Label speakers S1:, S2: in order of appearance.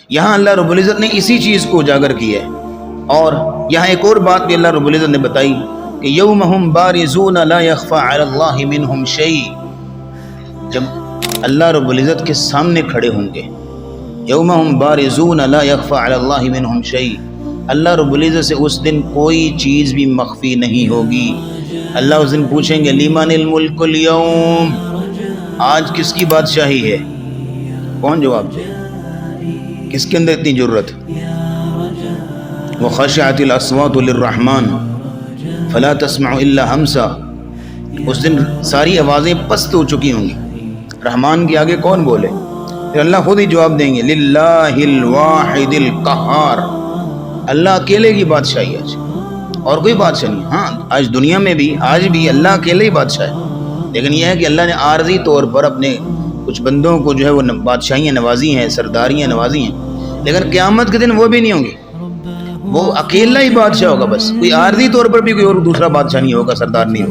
S1: یہاں اللہ رب العزت نے اسی چیز کو اجاگر کیا ہے. اور یہاں ایک اور بات بھی اللہ رب العزت نے بتائی کہ یوم ہم بارزون لا یخفی علی اللہ منہم شیء، جب اللہ رب العزت کے سامنے کھڑے ہوں گے. یوم ہم بارزون لا یخفی علی اللہ منہم شیء، اللہ رب العزت سے اس دن کوئی چیز بھی مخفی نہیں ہوگی. اللہ اس دن پوچھیں گے لمن الملک اليوم، آج کس کی بادشاہی ہے؟ کون جواب دے؟ کس کے اندر اتنی جرت؟ وخشعت الاصوات للرحمن فلا تسمع الا ہمسا، اس دن ساری آوازیں پست ہو چکی ہوں گی، رحمان کے آگے کون بولے؟ پھر اللہ خود ہی جواب دیں گے للہ الواحد القہار، اللہ اکیلے کی بادشاہی آج، اور کوئی بادشاہ نہیں. ہاں آج دنیا میں بھی آج بھی اللہ اکیلے ہی بادشاہ ہے، لیکن یہ ہے کہ اللہ نے عارضی طور پر اپنے کچھ بندوں کو جو ہے وہ بادشاہیاں نوازی ہیں، سرداریاں نوازی ہیں، لیکن قیامت کے دن وہ بھی نہیں ہوں گی، وہ اکیلا ہی بادشاہ ہوگا. بس کوئی عارضی طور پر بھی کوئی اور دوسرا بادشاہ نہیں ہوگا، سردار نہیں ہوگا.